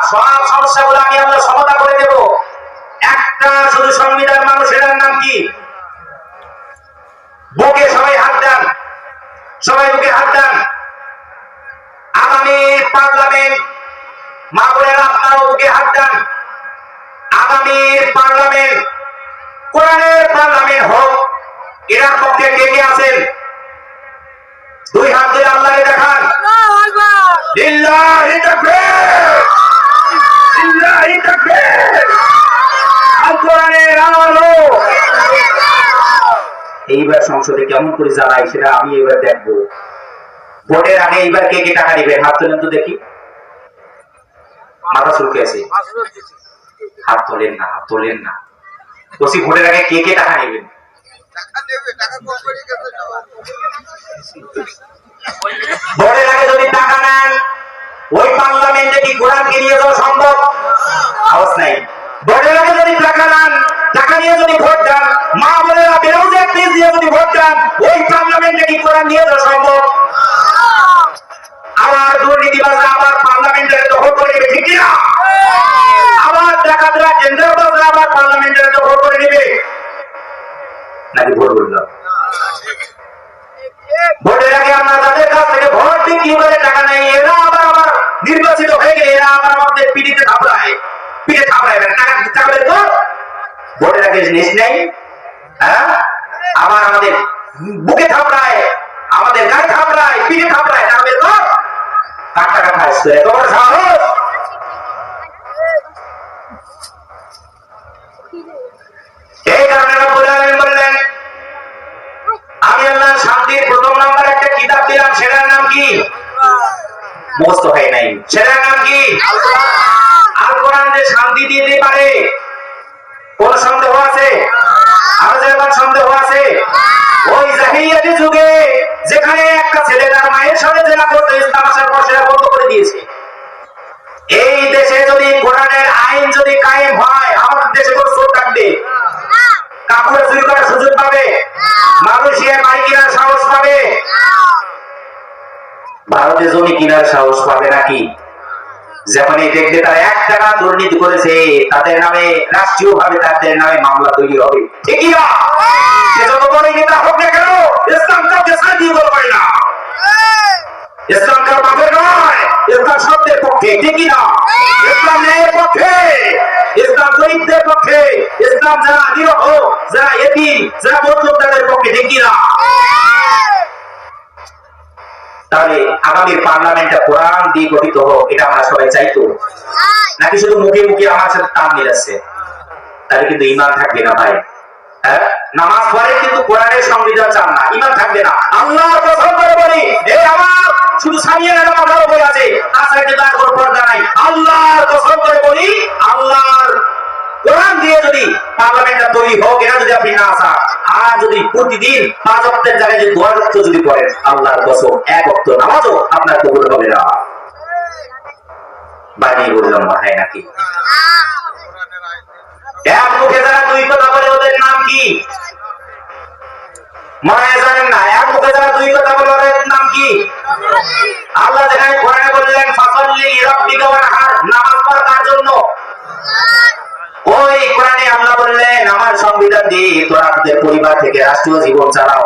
সব সমস্যাগুলো আমি আল্লাহ সমাধান করে দেব। একটা শুধু সংবিধান মানুষের নাম কি? বুকে সবাই হাত দেন, সবাই বুকে হাত দেন। আগামী পার্লামেন্ট, মা বোনেরা আপনারাও বুকে হাত দেন। আগামী পার্লামেন্ট কোরআনের পার্লামেন্ট হোক, এর পক্ষে কে কে আছেন? দুই হাত ধরে আল্লাহকে দেখান। লিল্লাহি তাকবীর, লিল্লাহি তাকবীর। আল কোরআনের আলো। এইবার সংসদে কেমন করে জ্বালাই সেটা আমি এবার দেখবো। ভোটের আগে এইবার কে কে টাকা দিবেন? হাত তোলেন তো দেখি। মাথা চুলকে আছে, হাত তোলেন না, হাত তোলেন না। বলছি ভোটের আগে কে কে টাকা নেবেন? ভোটের আগে যদি টাকা নেন, ওই পার্লামেন্টে কি কোরআনকে নিয়ে যাওয়া সম্ভব? আওয়াজ নাই। ভোটের আগে যদি টাকা নেন, টাকা নিয়ে যদি ভোট দেন, মা বোনেরা বেরোজের ফিস দিয়ে যদি ভোট দেন, ওই পার্লামেন্টে কি কোরআন নিয়ে যাওয়া সম্ভব? আবার দুর্নীতিবাজরা আবার পার্লামেন্টের দখল করে নেবে, ঠিক না? আবার ডাকাতরা কেন্দ্রবাজরা আবার পার্লামেন্টের দখল করে নেবে, নাকি ভোট বললাম? ভোটের আগে আমরা তাদের কাছ থেকে ভোট বিক্রি করে টাকা নেই, এরা আবার আবার নির্বাচিত হয়ে গেলে এরা আবার আমাদের পিঠে থাপড়ায়, পিঠে থাপড়ায় টাকা চাপের তো। ভোটের আগে জিনিস নেই, হ্যাঁ, আবার আমাদের বুকে থাপড়ায়, আমাদের গায়ে থাপড়ায়, পিঠে থাপড়ায় চাপের তো। কার টাকা খাস করে তোমার সাহস? এই কারণে বললেন আমি আল্লাহ শান্তির প্রথম নাম্বার একটা কিতাব দিলাম, সেটার নাম কি? মুখস্থ হয় নাই। সেটার নাম কি? আল কোরআন। যে শান্তি দিতে পারে, কোন সন্দেহ আছে? আরো যেমন সন্দেহ আছে, ওই জাহিলিয়াতের যুগে যেখানে একটা ছেলে তার মায়ের সাথে জেনা করতে, ইসলাম আসার পর সেটা বন্ধ করে দিয়েছে। এই দেশে যদি কোরআনের আইন যদি কায়েম হয়, আমাদের দেশে কোনো চোর থাকবে? কাপড়ে চুরি করার সুযোগ পাবে? মালয়েশিয়ায় বাড়ি কেনার সাহস পাবে? ভারতে জমি কেনার সাহস পাবে নাকি? যখনই দেখবে তারা 1 টাকা দুর্নীতি করেছে, তাদের নামে রাষ্ট্রীয় ভাবে তাদের নামে মামলা তৈরি হবে, ঠিক না? সে যত বড়ই নেতা হোক না কেন, ইসলাম কাউকে শান্তি বলতে পারে না। ইসলাম কার বাপের নয়, ইসলাম সত্যের পক্ষে, ঠিক না? ইসলাম ন্যায়ের পক্ষে, ইসলাম গরিবদের পক্ষে, ইসলাম যারা নিরহ, যারা এতিম, যারা মধ্যবিত্তদের পক্ষে, ঠিক না? তাহলে আগামীর পার্লামেন্টটা কোরআন দিয়ে গঠিত হোক, এটা আমরা সবাই চাইতো, নাকি শুধু মুখে মুখে আমার সাথে তাল মিলাচ্ছে? তাহলে কিন্তু ঈমান থাকবে না ভাই। হ্যাঁ, নামাজ পড়ে কিন্তু কোরআনের সংবিধান চান না, ঈমান থাকবে না। আল্লাহর কসম করে বলি, এই আমার শুধু সামিয়ানা নামাজের উপর আছে, তাছাড়া কিন্তু আর কোনো পর্দা নাই। আল্লাহর কসম করে বলি, আল্লাহর কোরআন দিয়ে যদি পার্লামেন্টটা তৈরি হোক, এটা যদি আপনি না চান, আর যদি প্রতিদিন 5 ওয়াক্তের জায়গায় যদি 2 ওয়াক্ত যদি পড়েন, আল্লাহর কসম 1 ওয়াক্ত নামাজও আপনার কবুল হবে না। বানিয়ে বললাম ভাই নাকি? এক মুখে যারা 2 কথা বলে ওদের নাম কি? মনে জানেন না? এক মুখে যারা 2 কথা বলে ওদের নাম কি? আল্লাহ যেখানে কোরআনে বললেন ফাসাল্লি লিরাব্বিকা ওয়ানহার, নামাজ পড় কার জন্য? ওই কোরআনে আল্লাহ বললেন আমার সংবিধান দিয়ে তোরা তোদের পরিবার থেকে রাষ্ট্রীয় জীবন চালাও।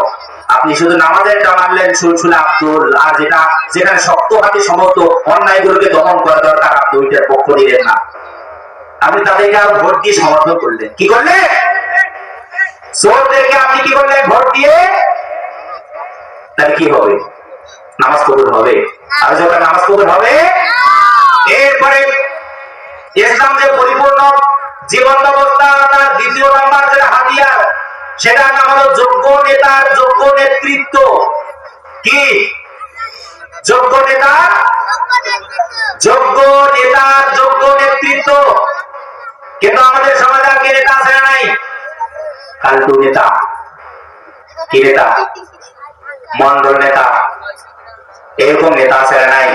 আপনি শুধু নামাজেরটা মানলেন সুলসুল আব্দুল, আর যেটা যেখানে শক্ত হাতে সমস্ত অন্যায়গুলোকে দমন করা দরকার, আপনি ওইটার পক্ষ নিলেন না। আপনি তাদেরকে আর ভোট দিয়ে সমর্থন করলেন। কি করলেন? চোরদেরকে আপনি কি করলেন? ভোট দিয়ে। তাহলে কি হবে? নামাজ কবুল হবে? আর যখন নামাজ কবুল হবে, এরপরে ইসলাম যে পরিপূর্ণ জীবন ব্যবস্থা, তার দ্বিতীয় নাম্বার যে হাতিয়ার, সেটার নাম হলো যোগ্য নেতার যোগ্য নেতৃত্ব। কি? যোগ্য নেতার যোগ্য নেতার যোগ্য নেতৃত্ব। কিন্তু আমাদের সমাজে আর কি নেতা আছে না নাই? কালটু নেতা। কি নেতা? মন্ডল নেতা। এরকম নেতা আছে না নাই?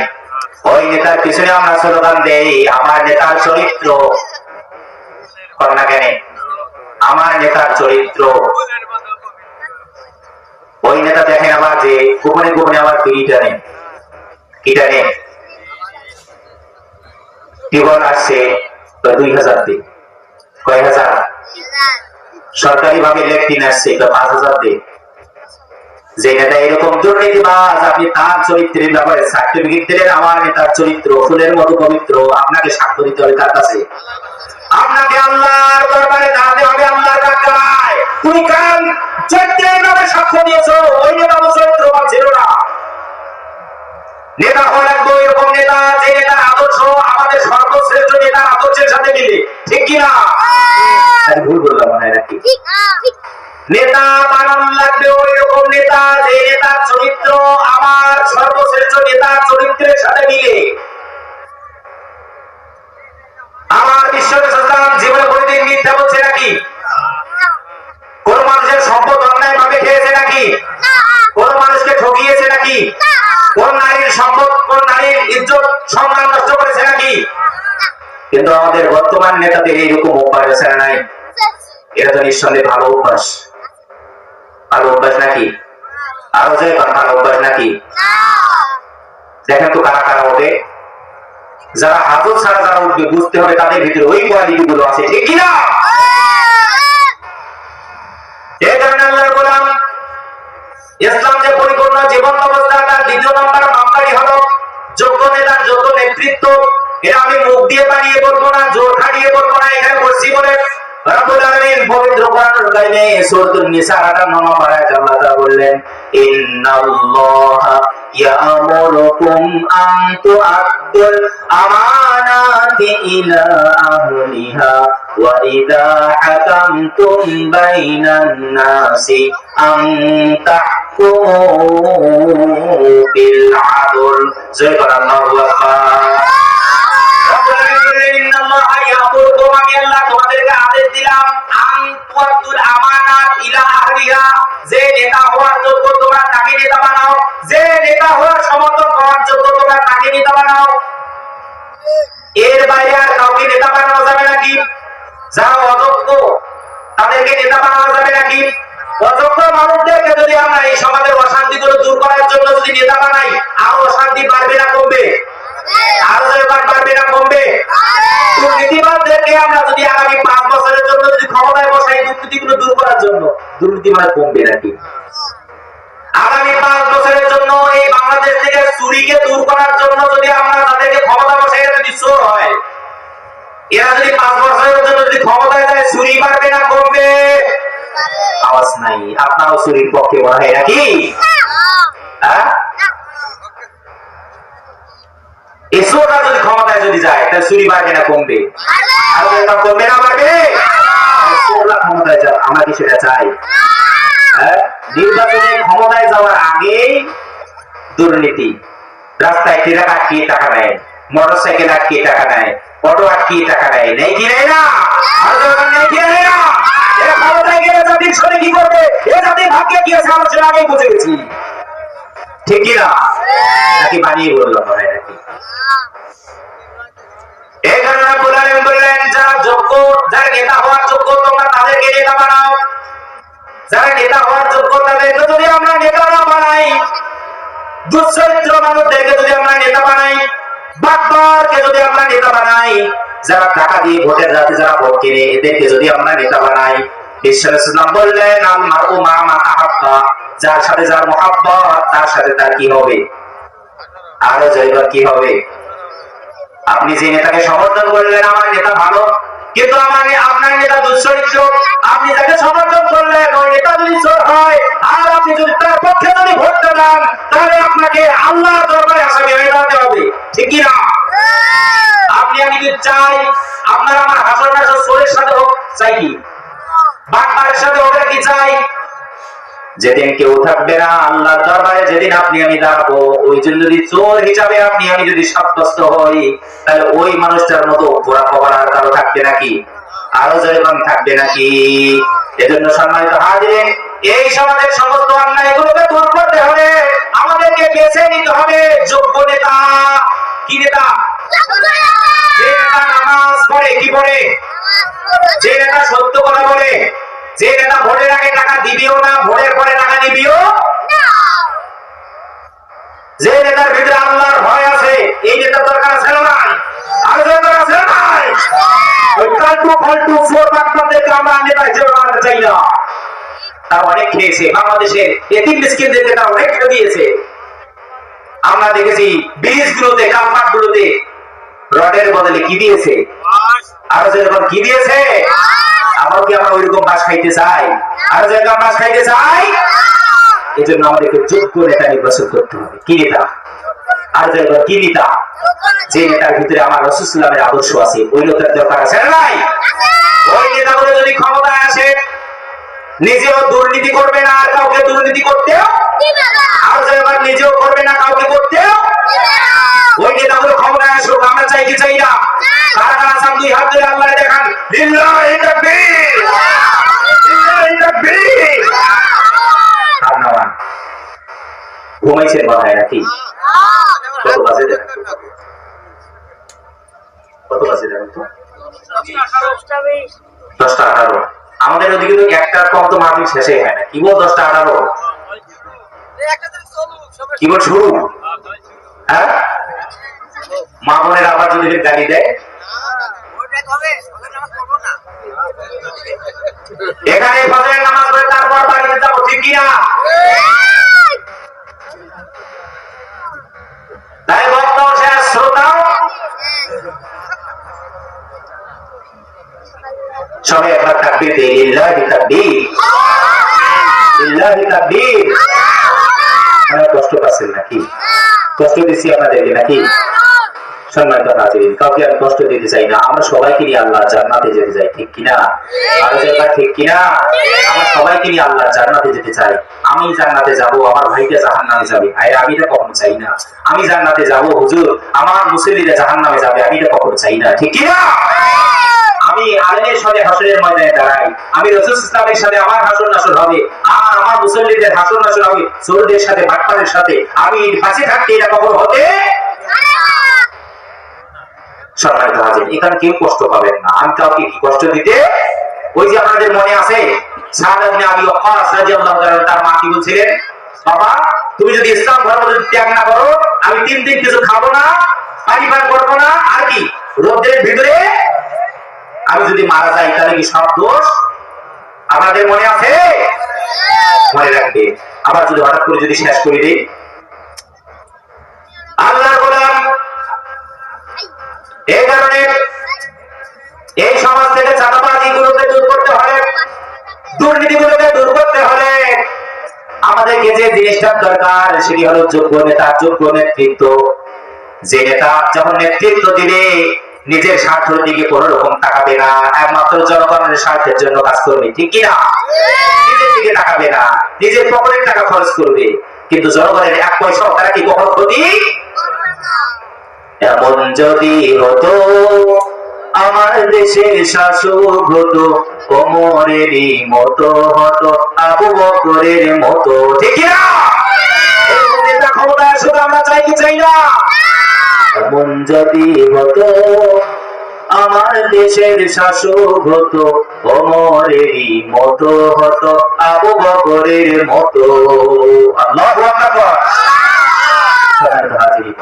ওই নেতার পিছনে আমরা স্লোগান দেই, আমার নেতার চরিত্র। কন্যা কেন? আমার নেতার চরিত্র। ওই নেতা দেখেন আবার যে গোপনে গোপনে আবার বিড়ি টানে। কি টানে? টিউবওয়েল আসছে তো 2000 দিন, কয় হাজার? সরকারি ভাবে লেট্রিন আসছে তো 5000 দিন। যে নেতা এরকম দুর্নীতিবাজ, আপনি তার চরিত্রের ব্যাপারে সার্টিফিকেট দিলেন, আমার নেতার চরিত্র ফুলের মতো পবিত্র, আপনাকে সাক্ষ্য দিতে হবে কার কাছে? আপনাকে আল্লাহর দরবারে দাঁড়াতে হবে, আল্লাহর কাছে। তুমি কাল চরিত্রের নামে সাক্ষ্য দিয়েছো, ওই নেতা চরিত্রবান ছিল না। নেতা হওয়া লাগবে এরকম নেতা, যে নেতার আদর্শ আমাদের সর্বশ্রেষ্ঠ নেতার আদর্শের সাথে মিলে, ঠিক কিনা? ভুল বললাম মনে হয় নাকি? নেতা বানান লাগবে ওই রকম নেতা, যে নেতার চরিত্র আমার সর্বশ্রেষ্ঠ নেতার চরিত্রের সাথে মিলে। আমার বিশ্ববিদ্যালয় জীবনে কোনদিন মিথ্যা বলছে নাকি? কোন মানুষের সম্পদ অন্যায় ভাবে খেয়েছে নাকি? কোন মানুষকে ঠকিয়েছে নাকি? কোন নারীর সম্পদ, কোন নারীর ইজ্জত সম্মান নষ্ট করেছে নাকি? কিন্তু আমাদের বর্তমান নেতাদের এইরকম অভ্যাস নাই। এটা তো নিঃসন্দেহে ভালো অভ্যাস। ভালো অভ্যাস নাকি? আরো যে ভালো অভ্যাস নাকি? দেখেন তো কারা কারা ওঠে। যারা হাজত ছাড়া যারা উঠবে, বুঝতে হবে তাদের ভিতরে ওই কোয়ালিটি গুলো আছে, ঠিক কিনা? এই কারণে আল্লাহর গোলাম, ইসলাম যে পরিপূর্ণ জীবন ব্যবস্থা, তার দ্বিতীয় নম্বর মাপকাঠি হলো যোগ্য নেতার যোগ্য নেতৃত্ব। এটা আমি মুখ দিয়ে বানিয়ে বলবো না, জোর খাটিয়ে বলবো না, এখানে বলছি বলে রব্বুল আলামিন পবিত্র কোরআনুল কারীমে সূরাতুন নিসা 58 নম্বর আয়াতে আল্লাহ তাআলা বললেন, ইন্নাল্লাহা ইয়ামুরুকুম আন তুআদ্দুল আমানাতি ইলা আহলিহা ওয়া ইযা হাকামতুম বাইনান নাসি আন তাহকুমু বিল আদল। জয় আল্লাহু আকবার। তোমাদেরকে আদেশ দিলাম, যে নেতা হওয়ার যোগ্য তোমরা তাকে নেতা বানাও, যে নেতা হওয়ার সমর্থন করার যোগ্য তোমরা তাকে নেতা বানাও। এর বাইরে আর কাউকে নেতা বানানো যাবে নাকি? যারা অযোগ্য তাদেরকে নেতা বানানো যাবে নাকি? অযোগ্য মানুষদেরকে যদি আমরা এই সমাজের অশান্তিগুলো দূর করার জন্য যদি নেতা বানাই, আরো অশান্তি বাড়বে না কমবে? আরো বাড়বে না কমবে? দুর্নীতিবাদদেরকে আমরা যদি আগামী 5 বছরের জন্য যদি ক্ষমতায় বসাই দুর্নীতিগুলো দূর করার জন্য, দুর্নীতি মানে কমবে নাকি? আগামী 5 বছরের জন্য এই বাংলাদেশ থেকে চুরিকে দূর করার জন্য যদি আমরা তাদেরকে ক্ষমতা বসাই, যদি চোর হয়, এরা যদি 5 বছরের জন্য যদি ক্ষমতায় যায়, চুরি বাড়বে না কমবে? আওয়াজ নাই। আপনারাও চুরির পক্ষে মনে হয় নাকি? এই চোররা যদি ক্ষমতায় যদি যায়, তাহলে চুরি বাড়বে না কমবে? কমবে না বাড়বে? চোররা ক্ষমতায় যাও, আমরা কি সেটা চাই? নির্বাচনে ক্ষমতায় যাওয়ার আগেই দুর্নীতি, রাস্তায় ট্রাক আটকিয়ে টাকা নেয়, মোটর সাইকেল আটকিয়ে টাকা নেয়, অটো আটকিয়ে টাকা নেয়, নেই কি নেয় না? নেই কি নেয় না? এরা ক্ষমতায় গেলে জাতির শরীর কি করবে, এ জাতির ভাগ্যে কি আছে আমরা সেটা আগেই বুঝে গেছি, ঠিক কিনা? নাকি বানিয়ে বললাম মনে হয় নাকি? এই কারণে বললেন, যারা যোগ্য, যারা নেতা হওয়ার যোগ্য তোমরা তাদেরকে নেতা বানাও। যারা নেতা হওয়ার যোগ্য তাদেরকে যদি আমরা নেতা না বানাই, দুশ্চরিত্র মানুষদেরকে যদি আমরা নেতা বানাই, বাটপারকে যদি আমরা নেতা বানাই, যারা টাকা দিয়ে ভোটের রাতে যারা ভোট কিনে, এদেরকে যদি আমরা নেতা বানাই, বিশ্বরাসূল বললেন, আল মারউ মা মান আহাব্বা, যার সাথে যার মহব্বত তার সাথে তার কি হবে? আরো জয়বার কি হবে? আপনি যে নেতাকে সমর্থন করলেন, আমার নেতা ভালো, কিন্তু আপনার নেতা দুশ্চরিত্র, আপনি যাকে সমর্থন করলেন ওই নেতা যদি চোর হয়, আর আপনি যদি তার পক্ষে যদি ভোট দেন, তাহলে আপনাকে আল্লাহর দরবারে আসামি হয়ে যেতে হবে, ঠিক কি না? আপনি আমি যদি চাই আপনার আমার হাসর নাসর চোরের সাথে হোক, চাই কি? বাটপারের সাথে হোক কি চাই? যেদিন কেউ থাকবে না আল্লাহর দরবারে, যেদিন আপনি আমি দাঁড়াবো, ওই জন্য যদি চোর হিসাবে আপনি আমি যদি সাব্যস্ত হই, তাহলে ওই মানুষটার মতো ঘোরা খবর আর কারো থাকবে নাকি? আরো জয়বান থাকবে নাকি? এজন্য সম্মানিত হাজির, এই সমাজের সমস্ত অন্যায়গুলোকে দূর করতে হবে, আমাদেরকে বেছে নিতে হবে যোগ্য নেতা। কি নেতা? যে নেতা নামাজ পড়ে, কি পড়ে? যে নেতা সত্য কথা বলে, যে নেতা ভোটের আগে টাকা দিবিও না, ভোটের পরে টাকা দিবিও না, যে নেতার ভিতরে আল্লাহর ভয় আছে, এই নেতার দরকার আছে না? আর দরকার আমরা নেতা হিসেবে বানাতে চাই না। তারা অনেক খেয়েছে, বাংলাদেশের এতিম মিসকিনদেরকে তারা অনেক খেয়ে দিয়েছে। আমরা দেখেছি ব্রিজগুলোতে, কালভার্টগুলোতে রডের বদলে কি দিয়েছে, আরো যেরকম কি দিয়েছে। আবার কি আমরা ওইরকম বাস খাইতে চাই? আরো যেরকম বাস খাইতে চাই। এই জন্য আমাদেরকে যোগ্য নেতা নির্বাচন করতে হবে। কি নেতা? আর যেরকম কি নেতা, যে নেতার ভিতরে আমার রাসূল সাল্লাল্লাহু আলাইহি ওয়াসাল্লামের আদর্শ আছে, ওই নেতার দরকার আছে না নাই? ওই নেতাগুলো যদি ক্ষমতায় আসে, নিজেও দুর্নীতি করবে না, আর কাউকে দুর্নীতি করতেও দিবে না, আর যেবার নিজেও করবে না, কাউকে করতেও দিবে না। ওই নেতাগুলো ক্ষমতায় আসুক, আমরা চাই কি চাই না? কারা কারা চান দুই হাত ধরে আল্লাহকে দেখান। লিল্লাহি তাকবীর, লিল্লাহি তাকবীর। আর নামান ঘুমাইছেন বাসায় নাকি? কত বাজে দেখেন, কত বাজে দেখেন তো, 10টা 18। আমাদের ওদিকে তো একটার কম তো মাহফিল শেষই হয় না। কি বল 10টা 18? কি বল শুরু? হ্যাঁ, মা বোনের আবার যদি গালি দেয়, এখানে ফজরের নামাজ পড়ে তারপর বাড়িতে যাবো, ঠিক কিনা? তাই বক্তব্য শেষ, শ্রোতাও সবাই একবার তাকবীর দিই। লিল্লাহি তাকবীর, লিল্লাহি তাকবীর। আপনারা কষ্ট পাচ্ছেন নাকি? কষ্ট দিচ্ছি আপনাদেরকে নাকি? সম্মানিত হাজিরিন, কাউকে আমি কষ্ট দিতে চাই না। আমরা সবাইকে নিয়ে আল্লাহর জান্নাতে যেতে চাই, ঠিক কিনা? আরো যেটা ঠিক কিনা? আমরা সবাইকে নিয়ে আল্লাহর জান্নাতে যেতে চাই। আমি জান্নাতে যাব, আমার ভাইটা জাহান্নামে যাবে, আমি এটা কখনো চাই না। আমি জান্নাতে যাব, হুজুর আমার মুসল্লিরা জাহান্নামে যাবে, আমি এটা কখনো চাই না, ঠিক কিনা? আমি আলেমের সাথে হাসরের ময়দানে দাঁড়াই, আমি রাসূল ইসলামের সাথে আমার হাসর নাসর হবে, আর আমার মুসল্লিদের হাসর নাসর হবে চোরদের সাথে, বাটপারের সাথে। আমি বাঁচে থাকতে এটা কখনো হতে সম্মানিত হাজির, এখানে কেউ কষ্ট পাবেন না। আমি কাউকে কি কষ্ট দিতে, ওই যে আপনাদের মনে আছে সাদ ইবনে আবি ওয়াক্কাস রাদিয়াল্লাহু তাআলা, তার মা কি বলছিলেন, বাবা তুমি যদি ইসলাম ধর্ম যদি ত্যাগ না করো, আমি 3 দিন কিছু খাবো না, পানি পান করবো না, আর কি রোদের ভিতরে আমি যদি মারা যাই, তাহলে কি সব দোষ? আপনাদের মনে আছে? মনে রাখবে। আবার যদি হঠাৎ করে যদি শেষ করে দিই, আল্লাহর গোলাম, এই কারণে এই সমাজ থেকে চাঁদাবাজি গুলোকে দূর করতে হলে, দুর্নীতি গুলোকে দূর করতে হলে আমাদেরকে যে জিনিসটার দরকার, সেটি হলো যোগ্য নেতা, যোগ্য নেতৃত্ব। যে নেতা যখন নেতৃত্ব দিবে, নিজের স্বার্থের দিকে কোন রকম তাকাবে না, একমাত্র জনগণের স্বার্থের জন্য কাজ করবে, ঠিক কিনা? নিজের দিকে তাকাবে না, নিজের পকেটের টাকা খরচ করবে, কিন্তু জনগণের 1 পয়সাও তারা কি কখনো ক্ষতি। এমন যদি হতো আমার দেশের শাসক হতো, ওমরেরই মতো হতো, আবু বকরের মতো, ঠিক কিনা? নেতা ক্ষমতায় আসুক, আমরা চাই কি চাই না? এমন যদি হতো আমার দেশের শাসক হতো, ওমরেরই মতো হতো, আবু বকরের মতো। আল্লাহু আকবার।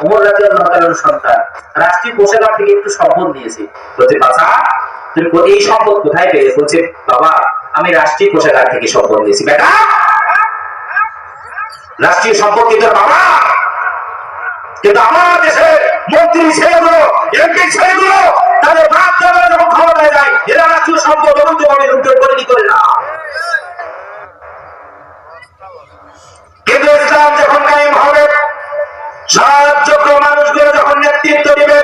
ওমর রাদিয়াল্লাহু তাআলার সন্তান রাষ্ট্রীয় কোষাগার থেকে একটু সম্পদ নিয়েছে, বলছে বাবা তুমি এই সম্পদ কোথায় পেলে? বলছে বাবা আমি রাষ্ট্রীয় কোষাগার থেকে সম্পদ নিয়েছি। বেটা রাষ্ট্রীয় সম্পদ কি তোর বাবা? কিন্তু আমার দেশের মন্ত্রী ছেলেগুলো, এমপি ছেলেগুলো, তাদের বাপ দাদারা যখন ক্ষমতায় যায়, এরা রাষ্ট্রীয় সম্পদ অবৈধভাবে লুণ্ঠন করে কি করে না। কিন্তু ইসলাম যখন কায়েম হবে, সব যোগ্য মানুষগুলো যখন নেতৃত্ব দিবে,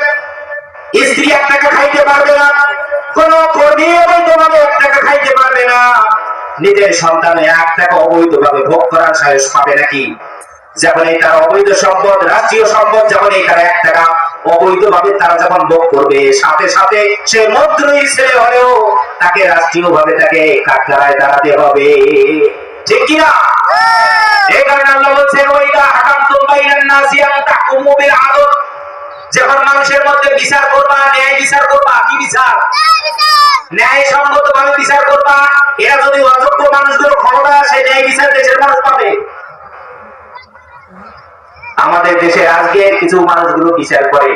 স্ত্রী 1 টাকা খাইতে পারবে না, কোন কর্মী অবৈধভাবে 1 টাকা খাইতে পারবে না, নিজের সন্তানে 1 টাকা অবৈধভাবে ভোগ করার সাহস পাবে নাকি? যখন এই তার অবৈধ সম্পদ, রাষ্ট্রীয় সম্পদ, যখন এই তার 1 টাকা অবৈধভাবে তারা যখন ভোগ করবে, সাথে সাথে সে মন্ত্রী ছেলে হলেও তাকে রাষ্ট্রীয় ভাবে তাকে কাঠগড়ায় দাঁড়াতে হবে, ঠিক কিনা? এই কারণে আল্লাহ বলছেন ওয়াইদা হাকামতুম বাইনান নাসি আন তাহকুমু বিল আদল, যখন মানুষের মধ্যে বিচার করবা, ন্যায় বিচার করবা, কি বিচার? ন্যায় সম্মত ভাবে বিচার করবা। এরা যদি অযোগ্য মানুষগুলো ক্ষমতা আসে, ন্যায় বিচার দেশের মানুষ পাবে? আমাদের দেশে আজকে কিছু মানুষগুলো বিচার করে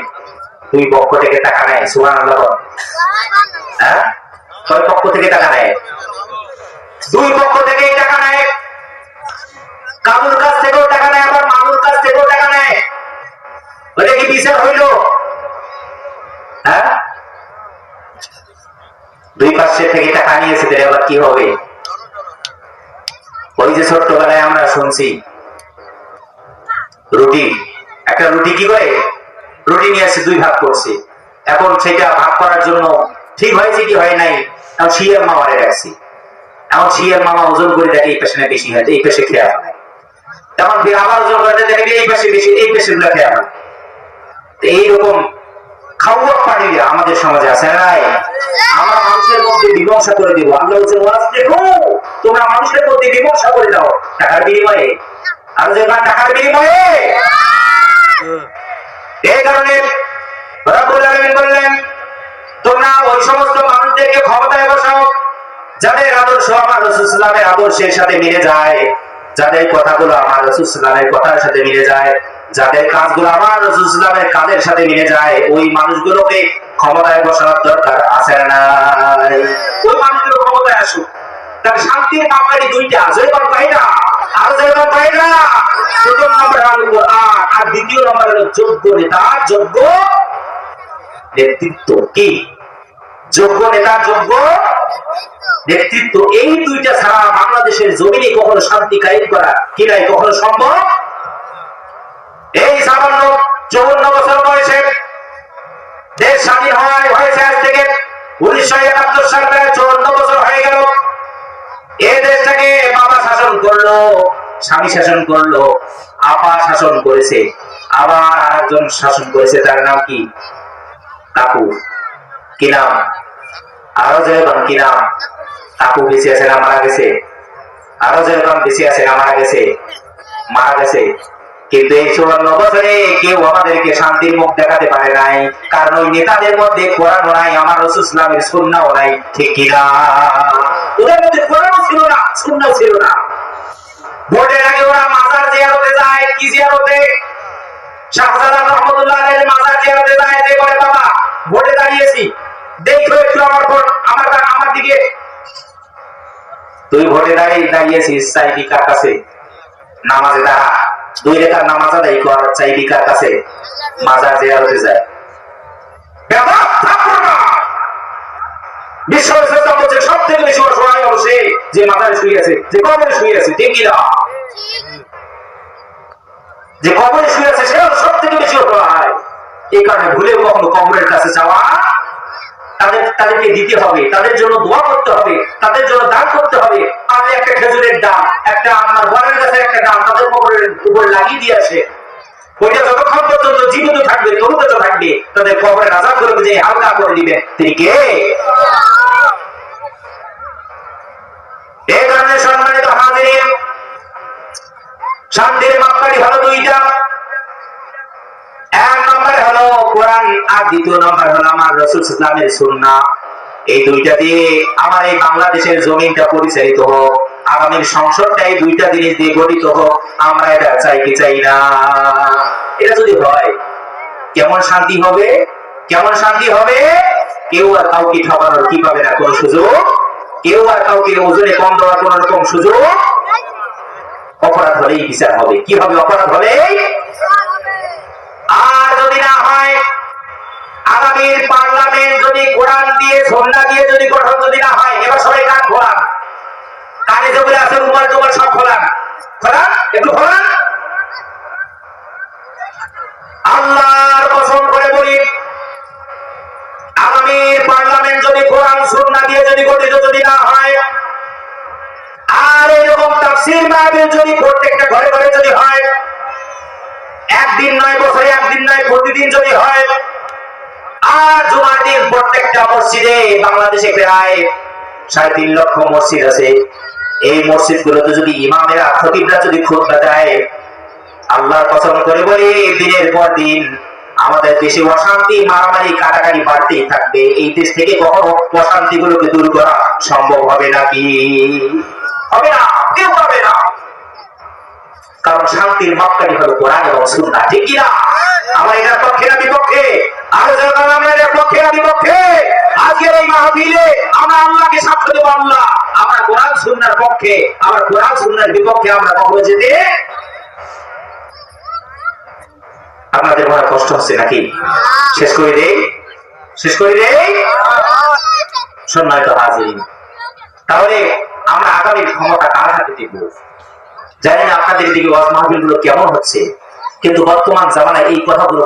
2 পক্ষ থেকে টাকা নেয়, সুবহানাল্লাহ। হ্যাঁ, 6 পক্ষ থেকে টাকা নেয়, দুই পক্ষ থেকেই টাকা নেয়, কাবুর কাছ থেকেও টাকা নেয়, আবার মামুর কাছ থেকেও টাকা নেয়। ওটা কি বিচার হইল? হ্যাঁ, দুই পাশে থেকে টাকা নিয়েছে, তাহলে আবার কি হবে? ওই যে ছোট্টবেলায় আমরা শুনছি রুটি, একটা রুটি কি করে রুটি নিয়ে এসে দুই ভাগ করছে, এখন সেটা ভাগ করার জন্য ঠিক হয়েছে কি হয় নাই, এখন শিয়ার মামারে রাখছি, এখন শিয়ার মামা ওজন করে দেখে এই পেছনে বেশি হয়, এই পেশে খেয়া হয়, তখন আবার ওজন করে দেখে এই পেশে বেশি, এই পেশে গুলা খেয়া হয়। এইরকম খাওয়া পানিরা আমাদের সমাজে আছে নাই? আমরা মানুষের মধ্যে বিমর্ষা করে দিব। আল্লাহ বলছেন দেখো তোমরা মানুষের মধ্যে বিমর্ষা করে দাও টাকার বিনিময়ে, আর যে টাকার বিনিময়ে। এই কারণে রব্বুল আলামিন বললেন তোমরা ওই সমস্ত মানুষদেরকে ক্ষমতায় বসাও যাদের আদর্শ আমার রাসূল সাল্লাল্লাহু আলাইহি ওয়াসাল্লামের আদর্শের সাথে মিলে যায়, যাদের কথাগুলো আমার রাসূল সাল্লাল্লাহু আলাইহি ওয়াসাল্লামের কথার সাথে মিলে যায়, যাদের কাজগুলো আমার রাসূল সাল্লাল্লাহু আলাইহি ওয়াসাল্লামের কাজের সাথে মিলে যায়, ওই মানুষগুলোকে ক্ষমতায় বসানোর দরকার আছে না? ওই মানুষগুলো ক্ষমতায় আসুক, তার শান্তির মাপকাঠি দুইটা, জয়গণ পাই না আর জয়গণ পাই না। প্রথম নম্বর হলো কোরআন, আর দ্বিতীয় নম্বর হলো যোগ্য নেতা, যোগ্য নেতৃত্ব। কি যোগ্য নেতা, যোগ্য নেতৃত্ব, এই দুইটা ছাড়া বাংলাদেশের জমিনে কখনো শান্তি কায়েম করা কি নাই, কখনো সম্ভব। এই 54 বছর বয়সে দেশ স্বাধীন হয়েছে, আজ থেকে 1971 সাল প্রায় 54 বছর হয়ে গেল। এই দেশটাকে বাবা শাসন করলো, স্বামী শাসন করলো, আপা শাসন করেছে, আবার আরেকজন শাসন করেছে, তার নাম কি? কাকু। কি নাম? আরো যেরকম কি নাম? কাকু বেঁচে আছে না মারা গেছে? আরো যেরকম বেঁচে আছে না মারা গেছে? মারা গেছে। কিন্তু এই 54 বছরে কেউ আমাদেরকে শান্তির মুখ দেখাতে পারে নাই, কারণ ওই নেতাদের মধ্যে কোরআনও নাই, আমার রাসূল সাল্লাল্লাহু আলাইহি ওয়াসাল্লামের সুন্নাহও নাই। ঠিক কি না? ওদের মধ্যে কোরআনও ছিল না, সুন্নাহও ছিল না। ভোটের আগে ওরা মাজার জিয়ারতে যায়, কি জিয়ারতে? শাহজালাল রহমাতুল্লাহ আলাইহির মাজার জিয়ারতে যায়, যে বলে বাবা ভোটে দাঁড়িয়েছি, দেখো একটু আমার ভোট, আমার দিকে। তুই ভোটে দাঁড়িয়েছিস, চাইবি কার কাছে? নামাজে দাঁড়া, 2 রাকাত নামাজ আদায় কর, চাইবি কার কাছে? মাজার জিয়ারতে যায়। বিশ্ব ইসলাম বলছে সব থেকে বেশি অসহায় হলো সে যে মাজারে শুয়ে আছে, যে কবরে শুয়ে আছে। ঠিক কি না? যে কবরে শুয়ে আছে সে সব থেকে বেশি অসহায়। এই কারণে ভুলেও কখনো কবরের কাছে যাওয়া, তাদেরকে দিতে হবে, তাদের জন্য দোয়া করতে হবে, তাদের জন্য দান করতে হবে। আপনি একটা খেজুরের ডাল, একটা আপনার বরের গাছের একটা ডাল তাদের কবরের উপর লাগিয়ে দিয়ে আসে, ওইটা যতক্ষণ পর্যন্ত জীবিত থাকবে, তরুণত থাকবে, তাদের কবরের আযাবগুলোকে যে হালকা করে দিবেন তিনি কে? এই কারণে সম্মানিত হাজিরিন, শান্তির মাপকাঠি হলো দুইটা। এক নম্বরে হলো কোরআন, আর দ্বিতীয় নম্বর হলো আমার রাসূল সাল্লাল্লাহু আলাইহি ওয়াসাল্লামের সুন্নাহ। এই দুইটা দিয়ে আমার এই বাংলাদেশের জমিনটা পরিচালিত হোক, আগামীর সংসদটা এই দুইটা জিনিস দিয়ে গঠিত হোক, আমরা এটা চাই কি চাই না? এটা যদি হয় কেমন শান্তি হবে, কেমন শান্তি হবে? কেউ আর কাউকে ঠকানোর কি পাবে না, কোন সুযোগ। কেউ আর কাউকে ওজনে কম দেওয়ার কোন রকম সুযোগ। অপরাধ হলেই বিচার হবে। কি হবে? অপরাধ হলেই। আর যদি না হয়, আগামীর পার্লামেন্ট যদি কোরআন দিয়ে সুন্নাহ দিয়ে যদি গঠন যদি না হয়, এবার সবাই কান খোলান, কানে যেগুলো আছে রুমাল টুমাল সব খোলান, খোলান, একটু খোলান। আল্লাহর কসম করে বলি, আগামীর পার্লামেন্ট যদি কোরআন সুন্নাহ দিয়ে যদি গঠিত যদি না হয়, আর এরকম তাফসীর মাহফিল যদি প্রত্যেকটা ঘরে ঘরে যদি হয়, একদিন নয়, বছরে একদিন নয়, প্রতিদিন যদি হয়, আর জুমার দিন প্রত্যেকটা মসজিদে, বাংলাদেশে প্রায় 3.5 লক্ষ মসজিদ আছে, এই মসজিদ গুলোতে যদি ইমামেরা খতিবরা যদি খুতবা দেয়, আল্লাহর কসম করে বলি দিনের পর দিন আমাদের দেশে অশান্তি, মারামারি, কাটাকাটি বাড়তেই থাকবে। এই দেশ থেকে কখনো অশান্তি গুলোকে দূর করা সম্ভব হবে নাকি? হবে না, কেউ পাবে না। কারণ শান্তির মাপকাঠি হলো কোরআন এবং সুন্নাহ। ঠিক কি না? আমার এটার পক্ষে না বিপক্ষে? আর যখন আমরা এর পক্ষে না বিপক্ষে, আজকের এই মাহফিলে আমরা আল্লাহকে সাক্ষ্য দেব, আল্লাহ আমরা কোরআন সুন্নাহর পক্ষে, আবার কোরআন সুন্নাহর বিপক্ষে আমরা কখনো যেতে। আপনাদের মনে কষ্ট হচ্ছে নাকি? শেষ করে দেই, শেষ করে দেই। সম্মানিত হাজিরিন, তাহলে আমরা আগামীর ক্ষমতা কার হাতে দিব? জানি না আপনাদের দিকে ওয়াজ মাহফিল গুলো কেমন হচ্ছে, কিন্তু বর্তমান জামানায় এই কথাগুলো